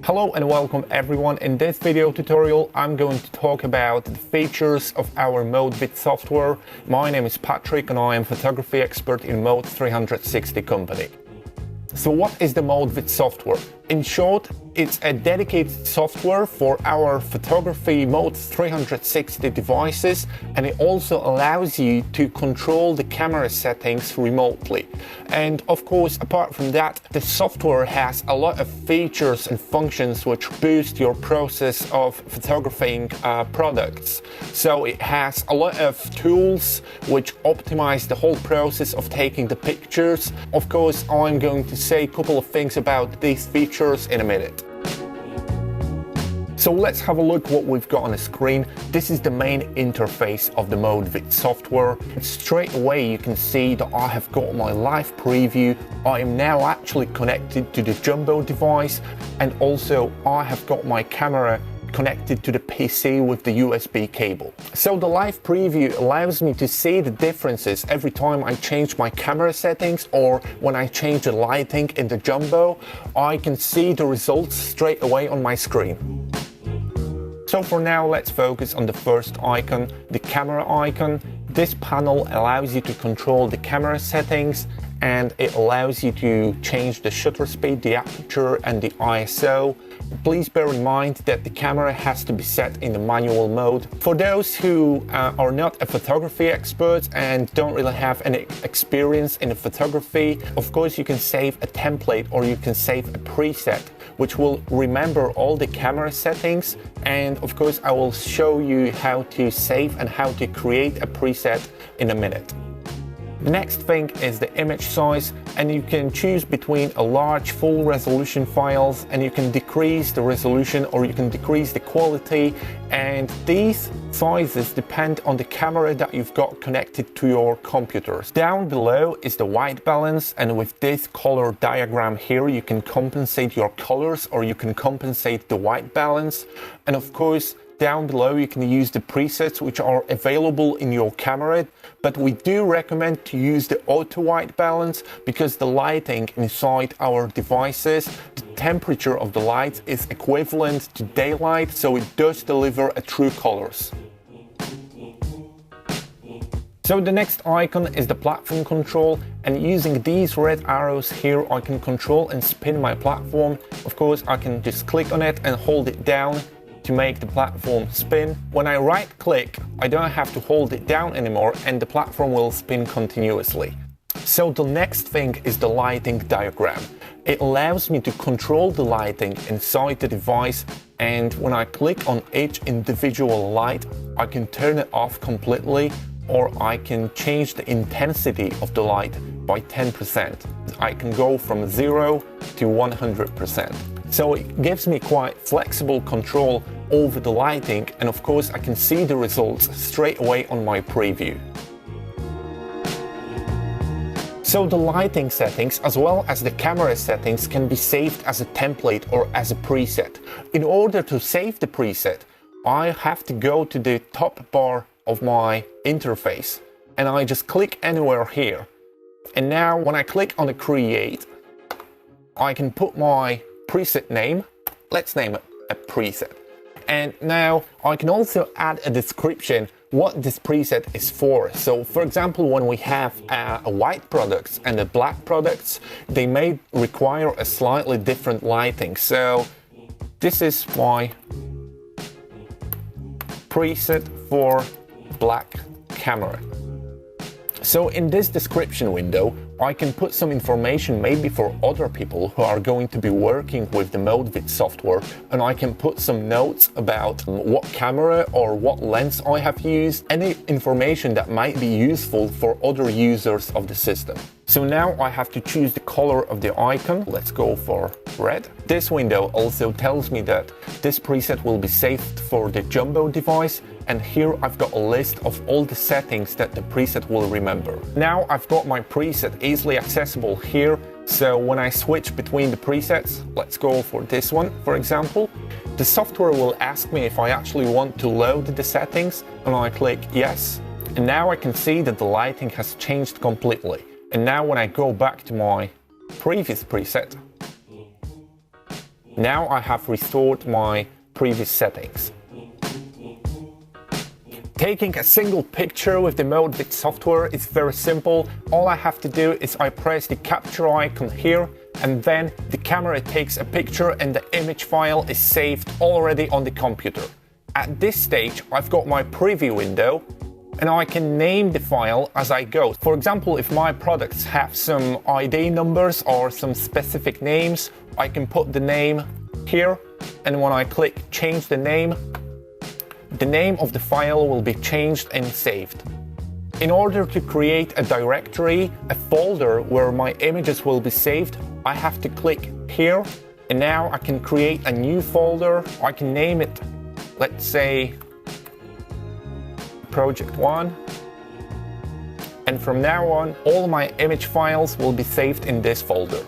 Hello and welcome everyone. In this video tutorial I'm going to talk about the features of our ModeViD software. My name is Patrick and I am photography expert in Mode360 company. So what is the ModeViD software? In short, it's a dedicated software for our photography Mode360 devices, and it also allows you to control the camera settings remotely. And of course, apart from that, the software has a lot of features and functions which boost your process of photographing products. So it has a lot of tools which optimize the whole process of taking the pictures. Of course, I'm going to say a couple of things about these features in a minute. So let's have a look what we've got on the screen. This is the main interface of the ModeViD software. Straight away you can see that I have got my live preview. I am now actually connected to the jumbo device, and also I have got my camera connected to the PC with the USB cable. So the live preview allows me to see the differences every time I change my camera settings, or when I change the lighting in the jumbo, I can see the results straight away on my screen. So for now, let's focus on the first icon, the camera icon. This panel allows you to control the camera settings, and it allows you to change the shutter speed, the aperture and the ISO. Please bear in mind that the camera has to be set in the manual mode. For those who are not a photography expert and don't really have any experience in photography, of course you can save a template or you can save a preset which will remember all the camera settings, and of course I will show you how to save and how to create a preset in a minute. The next thing is the image size, and you can choose between a large full resolution files, and you can decrease the resolution or you can decrease the quality, and these sizes depend on the camera that you've got connected to your computers. Down below is the white balance, and with this color diagram here you can compensate your colors or you can compensate the white balance. And of course, down below you can use the presets which are available in your camera, but we do recommend to use the auto white balance because the lighting inside our devices, the temperature of the light is equivalent to daylight, so it does deliver a true colors. So the next icon is the platform control, and using these red arrows here I can control and spin my platform. Of course I can just click on it and hold it down to make the platform spin. When I right click, I don't have to hold it down anymore and the platform will spin continuously. So the next thing is the lighting diagram. It allows me to control the lighting inside the device, and when I click on each individual light, I can turn it off completely, or I can change the intensity of the light by 10%. I can go from 0 to 100%. So it gives me quite flexible control over the lighting, and of course I can see the results straight away on my preview. So the lighting settings as well as the camera settings can be saved as a template or as a preset. In order to save the preset, I have to go to the top bar of my interface and I just click anywhere here. And now when I click on the create, I can put my preset name. Let's name it a preset. And now I can also add a description what this preset is for. So for example, when we have a white products and a black products, they may require a slightly different lighting. So this is my preset for black camera. So in this description window, I can put some information maybe for other people who are going to be working with the ModeViD software, and I can put some notes about what camera or what lens I have used, any information that might be useful for other users of the system. So now I have to choose the color of the icon. Let's go for red. This window also tells me that this preset will be saved for the jumbo device, and here I've got a list of all the settings that the preset will remember. Now I've got my preset easily accessible here, so when I switch between the presets, let's go for this one for example, the software will ask me if I actually want to load the settings, and I click yes, and now I can see that the lighting has changed completely. And now when I go back to my previous preset, Now I have restored my previous settings. Taking a single picture with the ModeViD software is very simple. All I have to do is I press the capture icon here, and then the camera takes a picture and the image file is saved already on the computer. At this stage, I've got my preview window and I can name the file as I go. For example, if my products have some ID numbers or some specific names, I can put the name here, and when I click change the name of the file will be changed and saved. In order to create a directory, a folder where my images will be saved, I have to click here, and now I can create a new folder. I can name it, let's say, Project 1. And from now on, all my image files will be saved in this folder.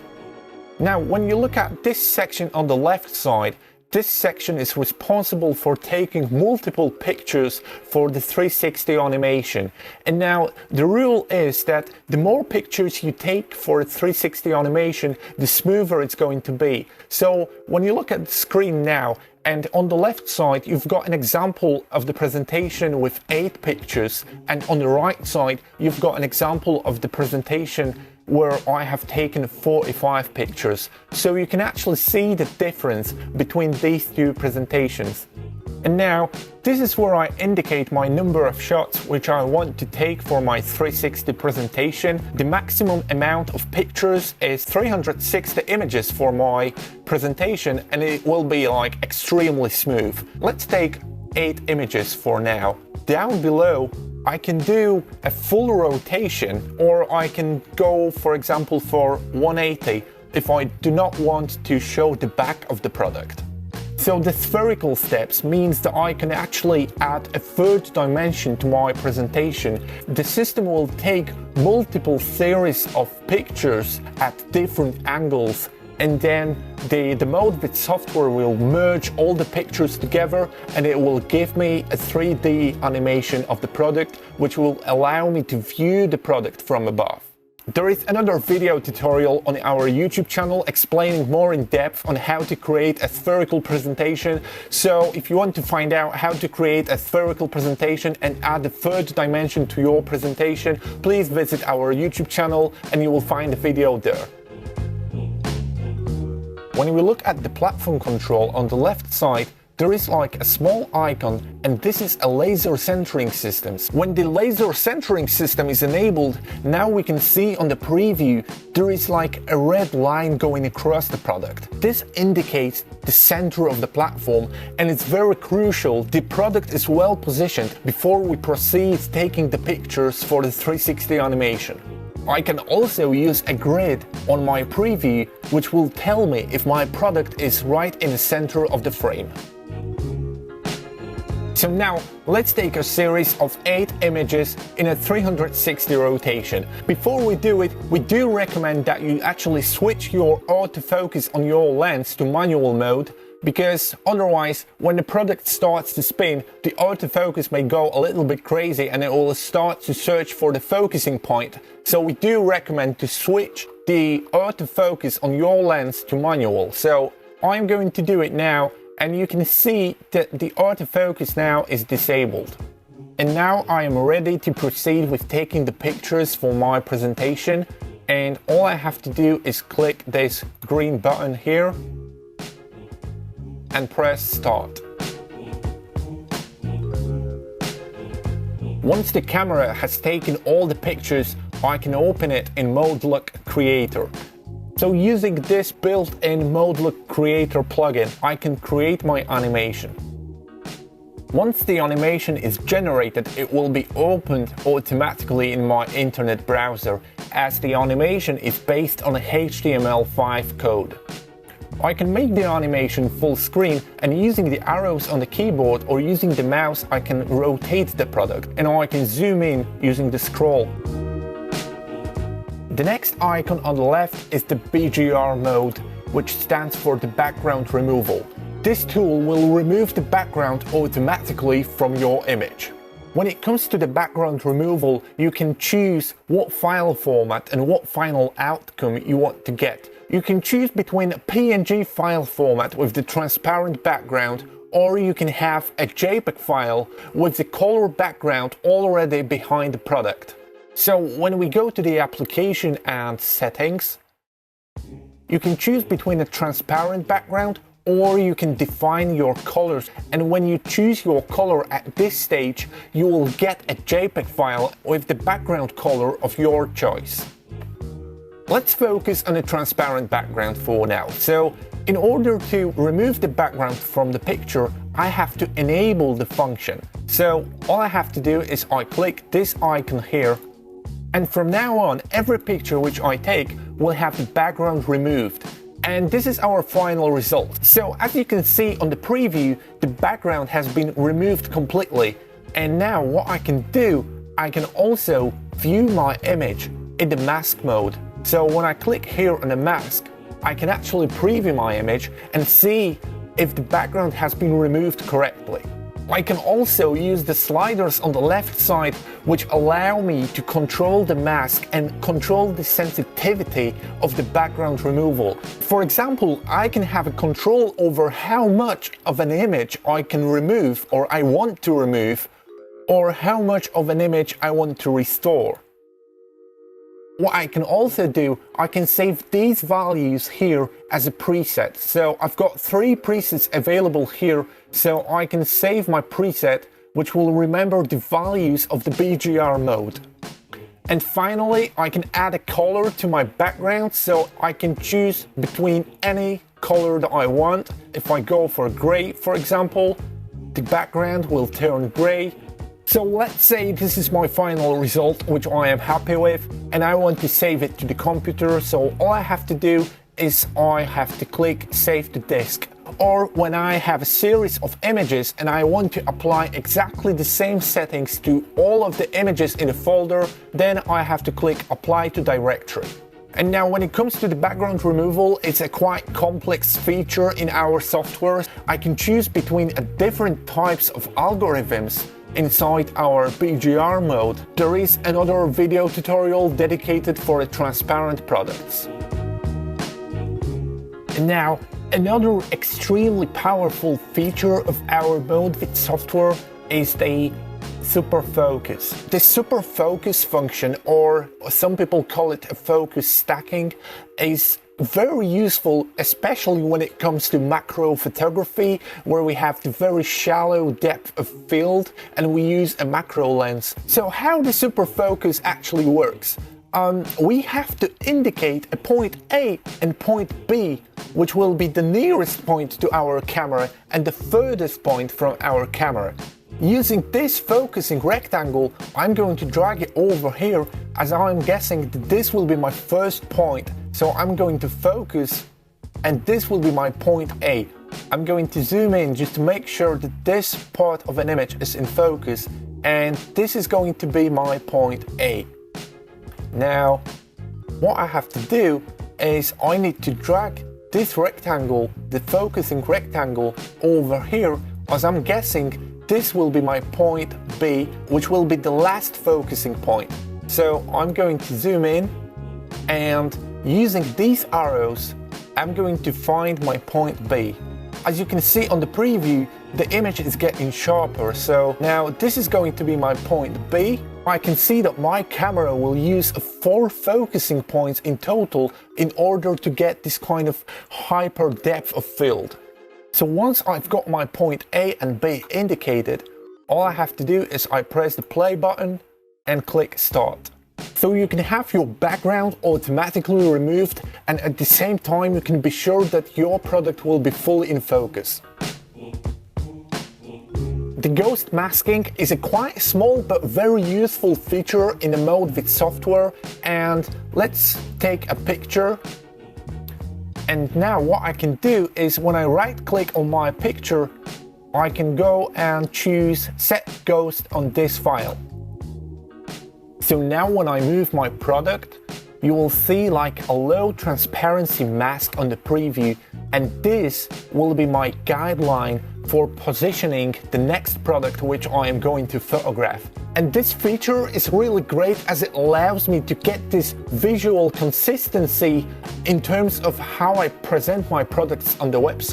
Now, when you look at this section on the left side, this section is responsible for taking multiple pictures for the 360 animation. And now the rule is that the more pictures you take for a 360 animation, the smoother it's going to be. So when you look at the screen now, and on the left side, you've got an example of the presentation with 8 pictures, and on the right side, you've got an example of the presentation where I have taken 45 pictures. So you can actually see the difference between these two presentations. And now, this is where I indicate my number of shots which I want to take for my 360 presentation. The maximum amount of pictures is 360 images for my presentation, and it will be like extremely smooth. Let's take 8 images for now. Down below, I can do a full rotation, or I can go, for example, for 180 if I do not want to show the back of the product. So the spherical steps means that I can actually add a third dimension to my presentation. The system will take multiple series of pictures at different angles, and then the ModeViD software will merge all the pictures together, and it will give me a 3D animation of the product, which will allow me to view the product from above. There is another video tutorial on our YouTube channel explaining more in depth on how to create a spherical presentation. So if you want to find out how to create a spherical presentation and add a third dimension to your presentation, please visit our YouTube channel and you will find the video there. When we look at the platform control on the left side, there is like a small icon, and this is a laser centering system. When the laser centering system is enabled, now we can see on the preview there is like a red line going across the product. This indicates the center of the platform, and it's very crucial the product is well positioned before we proceed taking the pictures for the 360 animation. I can also use a grid on my preview, which will tell me if my product is right in the center of the frame. So now, let's take a series of 8 images in a 360 rotation. Before we do it, we do recommend that you actually switch your autofocus on your lens to manual mode, because otherwise, when the product starts to spin, the autofocus may go a little bit crazy and it will start to search for the focusing point. So we do recommend to switch the autofocus on your lens to manual. So I'm going to do it now, and you can see that the autofocus now is disabled. And now I am ready to proceed with taking the pictures for my presentation, and all I have to do is click this green button here and press start. Once the camera has taken all the pictures, I can open it in ModeLook Creator. So using this built-in ModeLook Creator plugin, I can create my animation. Once the animation is generated, it will be opened automatically in my internet browser, as the animation is based on a HTML5 code. I can make the animation full screen, and using the arrows on the keyboard or using the mouse, I can rotate the product, and I can zoom in using the scroll. The next icon on the left is the BGR mode, which stands for the background removal. This tool will remove the background automatically from your image. When it comes to the background removal, you can choose what file format and what final outcome you want to get. You can choose between a PNG file format with the transparent background, or you can have a JPEG file with the color background already behind the product. So when we go to the application and settings, you can choose between a transparent background, or you can define your colors, and when you choose your color at this stage, you will get a JPEG file with the background color of your choice. Let's focus on a transparent background for now. So in order to remove the background from the picture, I have to enable the function. So all I have to do is I click this icon here, and from now on, every picture which I take will have the background removed. And this is our final result. So as you can see on the preview, the background has been removed completely. And now what I can do, I can also view my image in the mask mode. So when I click here on the mask, I can actually preview my image and see if the background has been removed correctly. I can also use the sliders on the left side, which allow me to control the mask and control the sensitivity of the background removal. For example, I can have a control over how much of an image I can remove or I want to remove, or how much of an image I want to restore. What I can also do, I can save these values here as a preset. So I've got 3 presets available here, so I can save my preset, which will remember the values of the BGR mode. And finally, I can add a color to my background, so I can choose between any color that I want. If I go for gray, for example, the background will turn gray. So let's say this is my final result, which I am happy with, and I want to save it to the computer. So all I have to do is I have to click Save to Disk. Or when I have a series of images and I want to apply exactly the same settings to all of the images in a folder, then I have to click Apply to Directory. And now when it comes to the background removal, it's a quite complex feature in our software. I can choose between different types of algorithms inside our BGR mode. There is another video tutorial dedicated for transparent products. And now, another extremely powerful feature of our ModeViD software is the Superfocus. The Superfocus function, or some people call it a focus stacking, is very useful, especially when it comes to macro photography, where we have the very shallow depth of field and we use a macro lens. So how the Superfocus actually works? We have to indicate a point A and point B, which will be the nearest point to our camera and the furthest point from our camera. Using this focusing rectangle, I'm going to drag it over here, as I'm guessing that this will be my first point. So I'm going to focus, and this will be my point A. I'm going to zoom in just to make sure that this part of an image is in focus, and this is going to be my point A. Now, what I have to do is I need to drag this rectangle, the focusing rectangle, over here, as I'm guessing this will be my point B, which will be the last focusing point. So I'm going to zoom in, and using these arrows, I'm going to find my point B. As you can see on the preview, the image is getting sharper. So now this is going to be my point B. I can see that my camera will use 4 focusing points in total in order to get this kind of hyper depth of field. So once I've got my point A and B indicated, all I have to do is I press the play button and click Start. So you can have your background automatically removed, and at the same time you can be sure that your product will be fully in focus. The ghost masking is a quite small but very useful feature in the ModeViD software, and let's take a picture. And now what I can do is when I right click on my picture, I can go and choose Set Ghost on this file. So now when I move my product, you will see like a low transparency mask on the preview, and this will be my guideline for positioning the next product which I am going to photograph. And this feature is really great as it allows me to get this visual consistency in terms of how I present my products on the website.